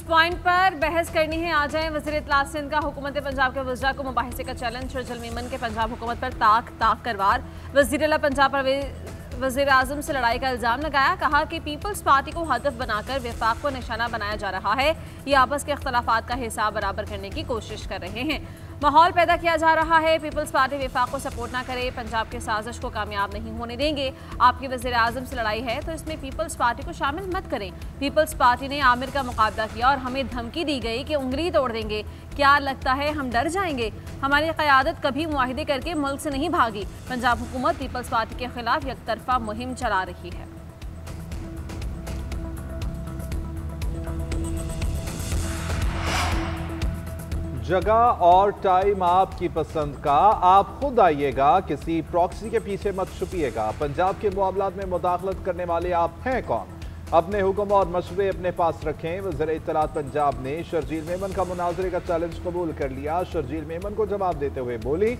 Point पर बहस करनी है आ जाए। वज़ीर इत्तलात सिंध का हुकूमत पंजाब के वज़रा को मुबाहिसे का चैलेंज। शर्जील मेमन के पंजाब हुकूमत पर ताक ताक करवार। वज़ीर आला पंजाब पर वज़ीर आज़म से लड़ाई का इल्ज़ाम लगाया। कहा कि पीपल्स पार्टी को हदफ बनाकर वफाक को निशाना बनाया जा रहा है। ये आपस के अख्तलाफात का हिसाब बराबर करने की कोशिश कर रहे हैं। माहौल पैदा किया जा रहा है। पीपल्स पार्टी वफाक को सपोर्ट ना करे, पंजाब के साजिश को कामयाब नहीं होने देंगे। आपकी वज़ीर आज़म से लड़ाई है तो इसमें पीपल्स पार्टी को शामिल मत करें। पीपल्स पार्टी ने आमिर का मुकाबला किया और हमें धमकी दी गई कि उंगली तोड़ देंगे। क्या लगता है हम डर जाएंगे? हमारी क़यादत कभी मुआहिदे करके मुल्क से नहीं भागी। पंजाब हुकूमत पीपल्स पार्टी के खिलाफ एकतरफा मुहिम चला रही है। जगह और टाइम आपकी पसंद का, आप खुद आइएगा, किसी प्रॉक्सी के पीछे मत छुपिएगा। पंजाब के मामलात में मुदाखलत करने वाले आप हैं कौन? अपने हुक्म और मशवरे अपने पास रखें। वज़ीर इत्तलात पंजाब ने शर्जील मेमन का मुनाजरे का चैलेंज कबूल कर लिया। शर्जील मेमन को जवाब देते हुए बोली,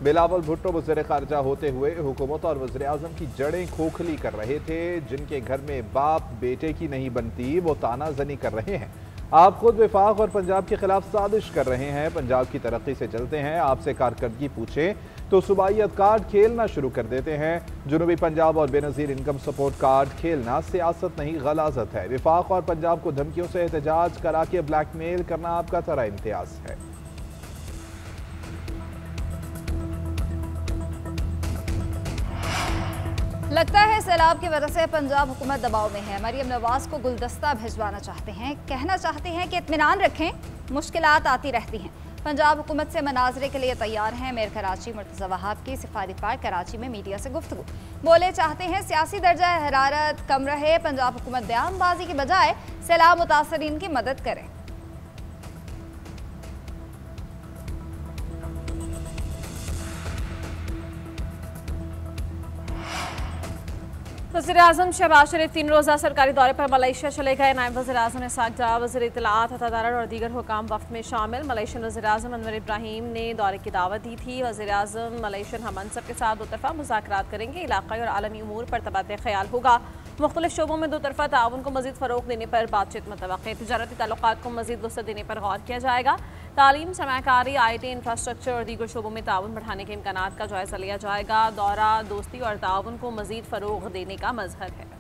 बिलावल भुट्टो वज़ीर खारजा होते हुए हुकूमत और वज़ीर आज़म की जड़ें खोखली कर रहे थे। जिनके घर में बाप बेटे की नहीं बनती वो तानाजनी कर रहे हैं। आप खुद वफाक और पंजाब के खिलाफ साजिश कर रहे हैं। पंजाब की तरक्की से चलते हैं, आपसे कारकर्दगी पूछें तो सूबाइयत कार्ड खेलना शुरू कर देते हैं। जनूबी पंजाब और बेनज़ीर इनकम सपोर्ट कार्ड खेलना सियासत नहीं गलाजत है। वफाक और पंजाब को धमकियों से एहतजाज करा के ब्लैकमेल करना आपका तरह इम्तियाज है। लगता है सैलाब की वजह से पंजाब हुकूमत दबाव में है। मरियम नवाज को गुलदस्ता भिजवाना चाहते हैं। कहना चाहते हैं कि इत्मीनान रखें, मुश्किलात आती रहती हैं। पंजाब हुकूमत से मनाजरे के लिए तैयार हैं। मेयर कराची मुर्तज़ा वहाब की सिफारिश पर कराची में मीडिया से गुफ्तगू। बोले चाहते हैं सियासी दर्जा हरारत कम रहे, पंजाब हुकूमत बयानबाजी की बजाय सैलाब मुतासरीन की मदद करे। वज़ीर आज़म शहबाज शरीफ 3 रोज़ा सरकारी दौरे पर मलेशिया चले गए। नायब वज़ीर आज़म इसाक डार, वज़ीर इत्तलात अतादार और दीगर हुकाम वफ़द में शामिल। मलेशियन वज़ीर आज़म अनवर इब्राहीम ने दौरे की दावत दी थी। वज़ीर आज़म मलेशियन हममनसब के साथ दोतरफ़ा मुज़ाकरात करेंगे। इलाक़ाई और आलमी उमूर पर तबादला ख़याल होगा। मुख्तलिफ शोबों में दोतरफ़ा ताउन को मज़ीद फ़रोग़ देने पर बातचीत मुतवक्किल। तिजारती ताल्लुक़ात को मज़ीद वसअत देने पर गौर किया जाएगा। तालीम, सरमायाकारी, IT, इंफ्रास्ट्रक्चर और दीगर शोबों में ताउन बढ़ाने के इम्कानात का जायज़ा लिया जाएगा। दौरा दोस्ती और ताउन को मज़ीद फ़रोग़ देने का मज़हर है।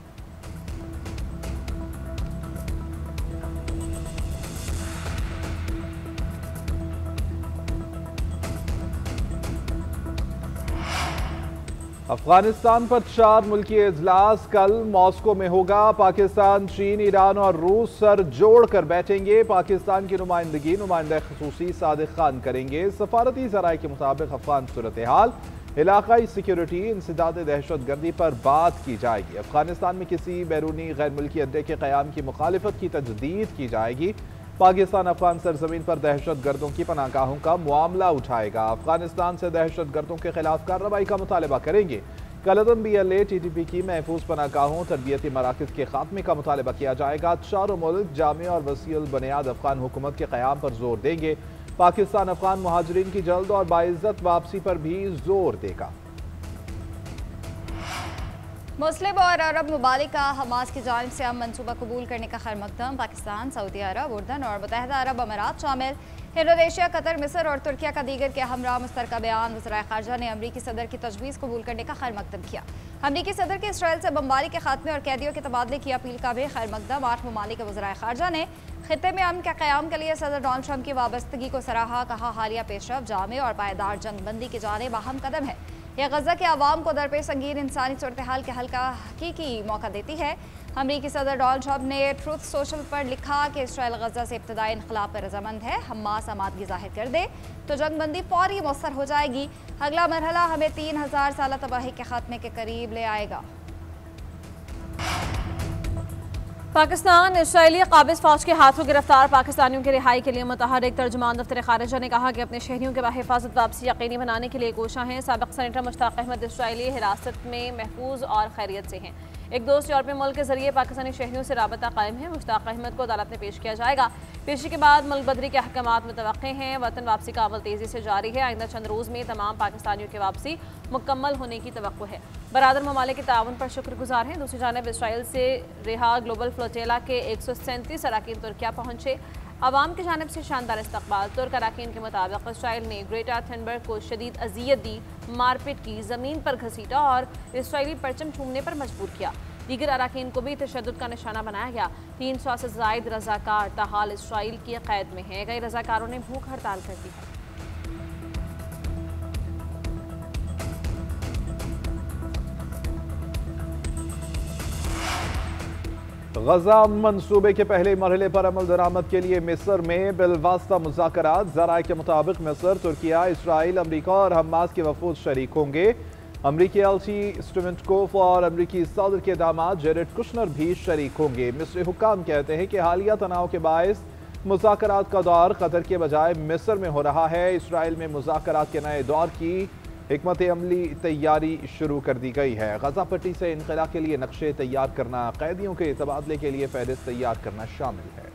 अफगानिस्तान पर 4 मुल्की इजलास कल मॉस्को में होगा। पाकिस्तान, चीन, ईरान और रूस सर जोड़ कर बैठेंगे। पाकिस्तान की नुमाइंदगी नुमाइंदा खसूसी सादिक खान करेंगे। सफारती ज़राए के मुताबिक अफगान सूरत हाल, इलाकाई सिक्योरिटी, इंसदाद दहशत गर्दी पर बात की जाएगी। अफगानिस्तान में किसी बैरूनी गैर मुल्की अड्डे के क़याम की मुखालिफत की तजदीद की जाएगी। पाकिस्तान अफगान सरजमीन पर दहशत गर्दों की पनाहगाहों का मामला उठाएगा। अफगानिस्तान से दहशत गर्दों के खिलाफ कार्रवाई का मुतालबा करेंगे। कलदम BLA TTP की महफूज पनाहगाहों, तरबियती मराकज़ के खात्मे का मुतालबा किया जाएगा। चारों मुल्क जामे और वसील बुनियाद अफगान हुकूमत के क़याम पर जोर देंगे। पाकिस्तान अफगान मुहाजिरीन की जल्द और बाइज़्ज़त वापसी पर भी जोर देगा। मुस्लिम और अरब ममालिक का हमास की जानिब से मनसूबा कबूल करने का खैर मकदम। पाकिस्तान, सऊदी अरब, उर्दन और मुत्तहिदा अरब अमीरात शामिल। इंडोनेशिया, कतर, मिस्र और तुर्किया का दीगर के हमरा मुश्तरका बयान। वज़ीर ख़ारजा ने अमरीकी सदर की तजवीज़ कबूल करने का खैर मकदम किया। अमरीकी सदर के इसराइल से बमबारी के खात्मे और कैदियों के तबादले की अपील का भी खैर मकदम। 8 ममालिक के वज़ीर ख़ारजा ने खित्ते में अमन के क़याम के लिए सदर डोनाल्ड ट्रंप की वाबस्तगी को सराहा। कहा हालिया पेशरफ जामे और पायदार जंगबंदी की जानिब अहम कदम है। यह गज़ा के अवाम को दरपेश संगीन इंसानी सूरत हाल के हल का हकीकी मौका देती है। अमरीकी सदर डोनाल्ड ट्रंप ने ट्रूथ सोशल पर लिखा कि इसराइल गज़ा से इब्तदाई इनक़लाब पर रज़ामंद है। हमास आमादगी ज़ाहिर कर दे तो जंगबंदी फौरी मौसर हो जाएगी। अगला मरहला हमें 3000 साल तबाही के खात्मे के करीब ले आएगा। पाकिस्तान इसराइली काबिज फौज के हाथों गिरफ्तार पाकिस्तानियों की रिहाई के लिए मुतहर्रिक तर्जुमान दफ्तर खारिजा ने कहा कि अपने शहरियों के बाहिफाजत वापसी यकीनी बनाने के लिए कोशा हैं। साबिक़ सेनेटर मुश्ताक अहमद इसराइली हिरासत में महफूज और खैरियत से हैं। एक दोस्त यूरोपीय मुल्क के जरिए पाकिस्तानी शहरियों से राबता कायम है। मुश्ताक अहमद को अदालत में पेश किया जाएगा। पेशी के बाद मुल्क बदरी के अहकामात मुतवक्के हैं। वतन वापसी का अमल तेजी से जारी है। आइंदा चंद रोज में तमाम पाकिस्तानियों की वापसी मुकम्मल होने की तवक्को है। बरादर ममालिक के ताउन पर शुक्रगुजार हैं। दूसरी जानब इसराइल से रिहा ग्लोबल फ्लोटेला के 137 अराकीन तुर्किया पहुंचे। अवाम की जानिब से शानदार इस्तकबाल। तुर्क अराकीन के मुताबिक इसराइल ने ग्रेटा थनबर्ग को शदीद अजियत दी, मारपीट की, ज़मीन पर घसीटा और इसराइली परचम चूमने पर मजबूर किया। दीगर अराकीन को भी तशद्दुद का निशाना बनाया गया। 300 से ज़ायद रज़ाकार ताहाल इसराइल की कैद में हैं। कई रज़ाकारों ने भूख हड़ताल कर दी है। गजा मंसूबे के पहले मरहले पर अमल दरामद के लिए मिस्र में बिलवास्ता मुज़ाकरात। ज़राए के मुताबिक मिस्र, तुर्किया, इसराइल, अमरीका और हमास के वफूद शरीक होंगे। अमरीकी एलची स्टिवनकोफ और अमरीकी सदर के दामाद जेरेड कुशनर भी शरीक होंगे। मिस्री हुक्काम कहते हैं कि हालिया तनाव के बायस मुज़ाकरात का दौर कतर के बजाय मिस्र में हो रहा है। इसराइल में मुज़ाकरात के नए दौर की हिकमत अमली तैयारी शुरू कर दी गई है। गजा पट्टी से इनखला के लिए नक्शे तैयार करना, कैदियों के तबादले के लिए फहरिस्त तैयार करना शामिल है।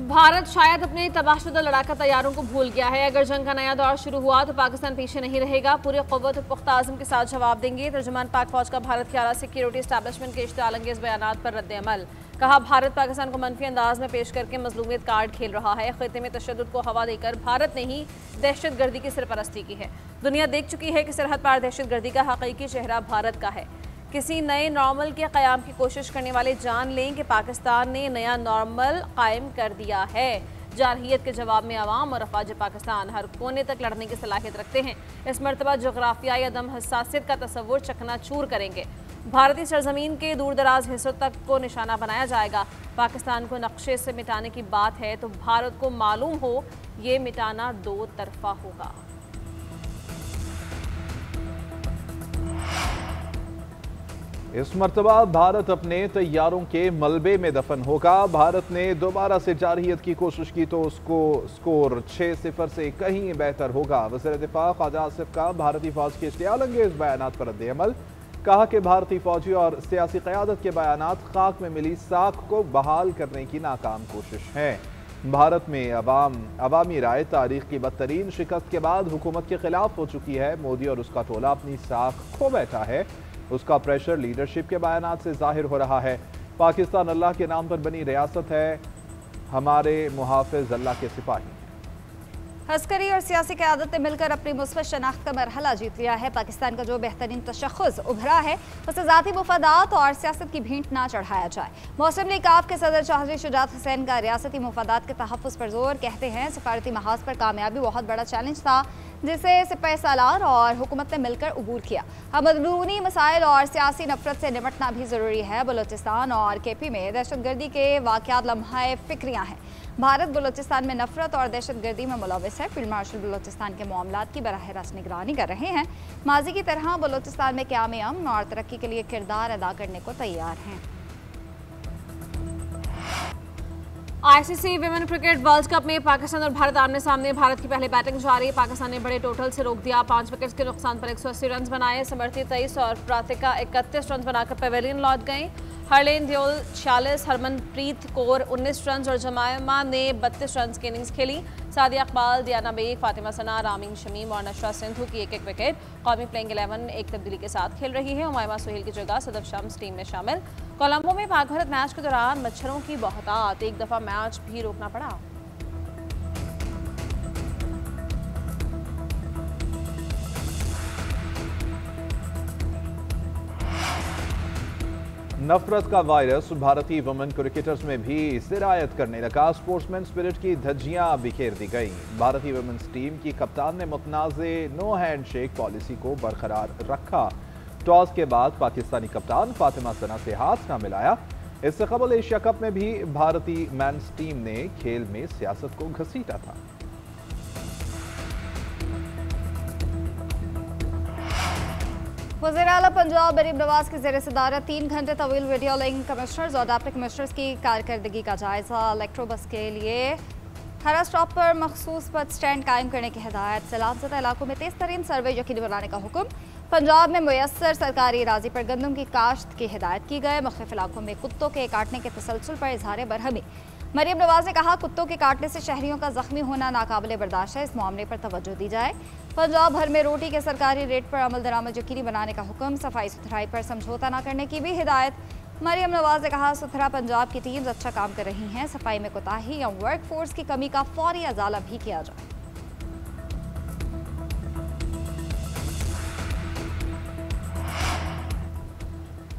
भारत शायद अपने तबाहशुदा लड़ाका तैयारों को भूल गया है। अगर जंग का नया दौर शुरू हुआ तो पाकिस्तान पीछे नहीं रहेगा। पूरी क़ुव्वत और पुख्ता आज़म के साथ जवाब देंगे। तर्जुमान पाक फौज का भारत के आला सिक्योरिटी एस्टैब्लिशमेंट के इश्तिआल अंगेज़ बयानात पर रद्द अमल। कहा, भारत पाकिस्तान को मनफी अंदाज में पेश करके मजलूमियत कार्ड खेल रहा है। खित्ते में तशद्दुद को हवा देकर भारत ने ही दहशतगर्दी की सरपरस्ती की है। दुनिया देख चुकी है कि सरहद पार दहशतगर्दी का हकीकी चेहरा भारत का है। किसी नए नॉर्मल के क़याम की कोशिश करने वाले जान लें कि पाकिस्तान ने नया नॉर्मल कायम कर दिया है। जारहियत के जवाब में अवाम और अफवाज पाकिस्तान हर कोने तक लड़ने की सलाहियत रखते हैं। इस मरतबा जोग्राफियाई अदम हसासियत का तसव्वुर चकनाचूर करेंगे। भारतीय सरजमीन के दूर दराज हिस्सों तक को निशाना बनाया जाएगा। पाकिस्तान को नक्शे से मिटाने की बात है तो भारत को मालूम हो ये मिटाना दो तरफा होगा। इस मरतबा भारत अपने तैयारों के मलबे में दफन होगा। भारत ने दोबारा से जारहियत की कोशिश की तो उसको स्कोर 6-0 से कहीं बेहतर होगा। वज़ीर दिफा ख्वाजा आसिफ का भारतीय फौज के इश्तिआल अंगेज़ बयानात पर रद्द अमल। कहा कि भारतीय फौजी और सियासी क़यादत के बयानात खाक में मिली साख को बहाल करने की नाकाम कोशिश है। भारत में अवामी राय तारीख की बदतरीन शिकस्त के बाद हुकूमत के खिलाफ हो चुकी है। मोदी और उसका टोला अपनी साख खो बैठा है। उसका प्रेशर लीडरशिप के बयानात से जाहिर हो रहा है। पाकिस्तान अल्लाह के नाम पर बनी रियासत है, हमारे मुहाफिज अल्लाह के सिपाही। अस्करी और सियासी क़यादत ने मिलकर अपनी मुस्बत शनाख्त का मरहला जीत लिया है। पाकिस्तान का जो बेहतरीन तशख़्ख़ुस उभरा है उसे ज़ाती मुफादात और सियासत की भींट ना चढ़ाया जाए। मुस्लिम लीग काफ के सदर चौधरी शुजात हुसैन का रियासती मुफादात के तहफ़्फ़ुज़ पर जोर। कहते हैं सफारती महाज पर कामयाबी बहुत बड़ा चैलेंज था जिसे सिपह सालार और हुकूमत ने मिलकर अबूर किया। अब अंदरूनी मसाइल और सियासी नफरत से निपटना भी ज़रूरी है। बलोचिस्तान और केपी में दहशतगर्दी के वाक़यात लम्हाए फ़िक्रियाँ हैं। भारत बलोचिस्तान में नफरत और दहशतगर्दी में मुलविस है। फील्ड मार्शल बलोचिस्तान के मामलात की बराह रास्त निगरानी कर रहे हैं। माजी की तरह बलोचिस्तान में क़याम अमन और तरक्की के लिए किरदार अदा करने को तैयार हैं। ICC women cricket world cup में पाकिस्तान और भारत आमने सामने। भारत की पहले बैटिंग जारी। पाकिस्तान ने बड़े टोटल से रोक दिया। 5 विकेट्स के नुकसान पर 180 रन बनाए। समर्थी 23 और प्रातिका 31 रन बनाकर पेवेलियन लौट गए। हरलेन दियोल 46, हरमनप्रीत कौर 19 रन और जमायमा ने 32 रन की इनिंग्स खेली। सादिया इकबाल, दियाना बेग, फातिमा सना, रामीन शमीम और नशरा सिंधु की एक विकेट। कौमी प्लेइंग 11 एक तब्दीली के साथ खेल रही है। उमायमा सुहेल की जगह सदफ शम्स टीम में शामिल। कोलंबो में पाक भारत मैच के दौरान मच्छरों की बहुतात, एक दफ़ा मैच भी रोकना पड़ा। नफरत का वायरस भारतीय वुमेन क्रिकेटर्स में भी सिरायत करने लगा। स्पोर्ट्समैन स्पिरिट की धज्जियां बिखेर दी गई। भारतीय वुमेन्स टीम की कप्तान ने मुतनाज़े नो हैंडशेक पॉलिसी को बरकरार रखा। टॉस के बाद पाकिस्तानी कप्तान फातिमा सना से हाथ न मिलाया। इससे कबल एशिया कप में भी भारतीय मेंस टीम ने खेल में सियासत को घसीटा था। वज़ीर आला पंजाब मरीम नवाज की ज़ेर सदारत 3 घंटे तवील वीडियो लिंक कमिश्नर्स और डिप्टी कमिश्नर्स की कारकर्दगी का जायजा। इलेक्ट्रो बस के लिए हर स्टॉप पर मखसूस बस स्टैंड कायम करने की हिदायत। सैलाब ज़दा इलाकों में तेज़ तरीन सर्वे यकीनी बनाने का हुक्म। पंजाब में मुयस्सर सरकारी राजी पर गंदम की काश्त की हिदायत की गई। मुख्तलिफ इलाकों में कुत्तों के काटने के तसलसल पर इजहार बरहमी। मरियम नवाज ने कहा, कुत्तों के काटने से शहरियों का जख्मी होना नाकाबिले बर्दाश्त है, इस मामले पर तवज्जो दी जाए। पंजाब भर में रोटी के सरकारी रेट पर अमल दरामद यकीनी बनाने का हुक्म। सफाई सुथराई पर समझौता न करने की भी हिदायत। मरियम नवाज ने कहा, सुथरा पंजाब की टीम्स अच्छा काम कर रही हैं, सफाई में कोताही या वर्क फोर्स की कमी का फौरी अजाला भी किया जाए।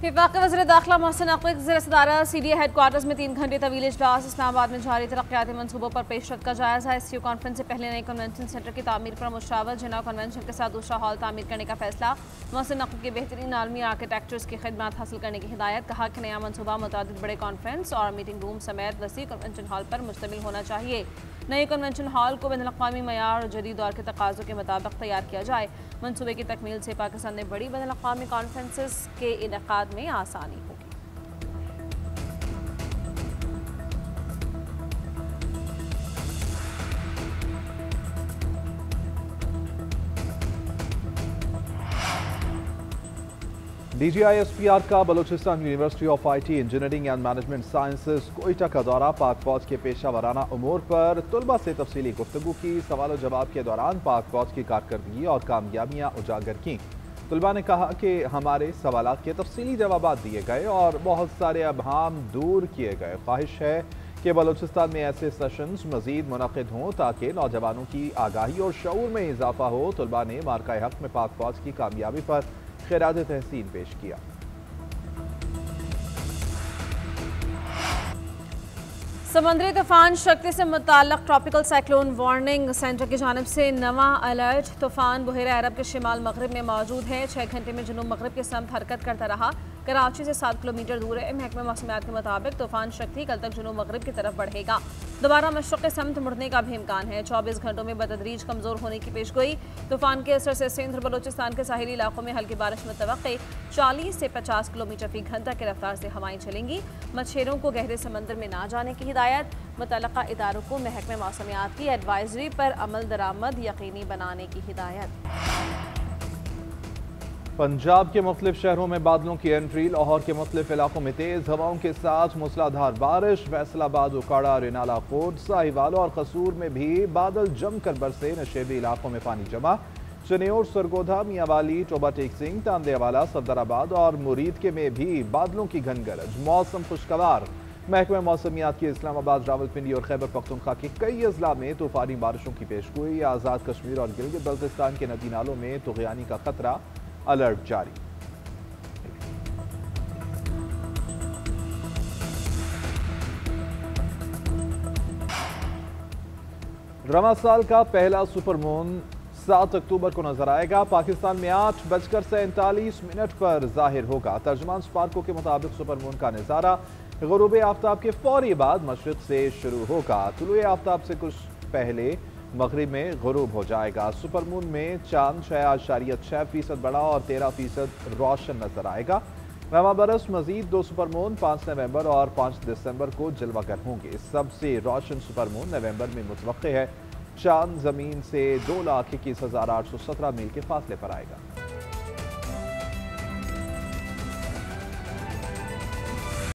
वफाक वज़ीर दाखिला मोहसिन नकवी ज़ेर सदारा CDA हेडक्वार्टर्स में 3 घंटे तवील इजलास। इस्लामाबाद में जारी तरक्याती मनसूबों पर पेशरफ का जायजा। SCO कॉन्फ्रेंस से पहले नए कन्वेंशन सेंटर की तामीर पर मुशावरत। जिना कन्वेंशन के साथ दूसरा हॉल तामीर करने का फैसला। मोहसिन नकवी के बेहतरीन आलमी आर्किटेक्चर्स की खिदमत हासिल करने की हिदायत। कहा कि नया मनसूबा मुतादिद बड़े कॉन्फ्रेंस और मीटिंग रूम समेत वसी कन्वेंशन हॉल पर मुश्तमिल होना चाहिए। नए कन्वेंशन हॉल को बैनुल-अक़वामी मयार और जदीद दौर के तकाज़ों के मुताबिक तैयार किया जाए। मनसूबे की तकमील से पाकिस्तान में बड़ी बैनुल-अक़वामी कॉन्फ्रेंसेस के इनेकाद में आसानी होगी। DGISPR का Balochistan university of IT engineering and management sciences Quetta का दौरा। पाक फौज के पेशा वराना उमूर पर तलबा से तफसीली गुफ्तगू की। सवाल जवाब के दौरान पाक फौज की कारकर्दगी और कामयाबियाँ उजागर की। तलबा ने कहा कि हमारे सवालात के तफसीली जवाब दिए गए और बहुत सारे अबहाम दूर किए गए। ख्वाहिश है कि बलूचिस्तान में ऐसे सेशंस मजीद मुनक़िद हों ताकि नौजवानों की आगाही और शऊर में इजाफा हो। तलबा ने मार्का हक में पाक फौज की कामयाबी पर खिराज तहसीन पेश किया। समुद्री तूफान शक्ति से मुताल्लिक़ ट्रॉपिकल साइक्लोन वार्निंग सेंटर की जानिब से नवा अलर्ट। तूफान बुहेरा अरब के शिमाल मगरब में मौजूद है। 6 घंटे में जुनूब मगरब के समत हरकत करता रहा। कराची से 7 किलोमीटर दूर है। महकमा मौसमियात के मुताबिक तूफान शक्ति कल तक जुनूब मगरब की तरफ बढ़ेगा। दोबारा मशरक़ के समत मुड़ने का भी इम्कान है। 24 घंटों में बतदरीज कमज़ोर होने की पेशगोई। तूफान के असर से सिंध बलूचिस्तान के साहिली इलाकों में हल्की बारिश मुतवक्के। 40 से 50 किलोमीटर फी घंटा की रफ्तार से हवाएं चलेंगी। मच्छरों को गहरे समंदर में ना जाने की हिदायत। मुतल्लका इदारों को महकमे मौसमियात की एडवाइजरी पर अमल दरामद यकीनी बनाने की हिदायत। पंजाब के मुख्तलिफ शहरों में बादलों की एंट्री। लाहौर के मुख्तलिफ इलाकों में तेज हवाओं के साथ मूसलाधार बारिश। फैसलाबाद, उकाड़ा, रेनाला कोट, साहिवाल और कसूर में भी बादल जमकर बरसे। नशेबी इलाकों में पानी जमा। चनेौर, सरगोधा, मियांवाली, टोबा टेक सिंह, तांदेवाला, सफदराबाद और मुरीद के में भी बादलों की घनगरज। मौसम खुशगवार। महकमा मौसमियात की इस्लामाबाद, रावलपिंडी और खैबर पख्तूनख्वा के कई अजला में तूफानी बारिशों की पेशगोई। आज़ाद कश्मीर और गिलगित बल्तिस्तान के नदी नालों में तुग़यानी का खतरा। अलर्ट जारी। रमज़ान साल का पहला सुपरमून 7 अक्टूबर को नजर आएगा। पाकिस्तान में 8:47 पर जाहिर होगा। तर्जुमान स्पार्को के मुताबिक सुपरमून का नजारा गुरूब आफ्ताब के फौरी बाद मशरिक से शुरू होगा। तुलुए आफ्ताब से कुछ पहले मगरिब में गुरूब हो जाएगा। सुपरमून में चांद 6.6% बड़ा और 13% रोशन नजर आएगा। रवा बरस मजीद 2 सुपरमून 5 नवंबर और 5 दिसंबर को जलवागर होंगे। सबसे रोशन सुपरमून नवंबर में मुतवक्के है। चांद जमीन से 2,21,817 मील के फासले पर आएगा।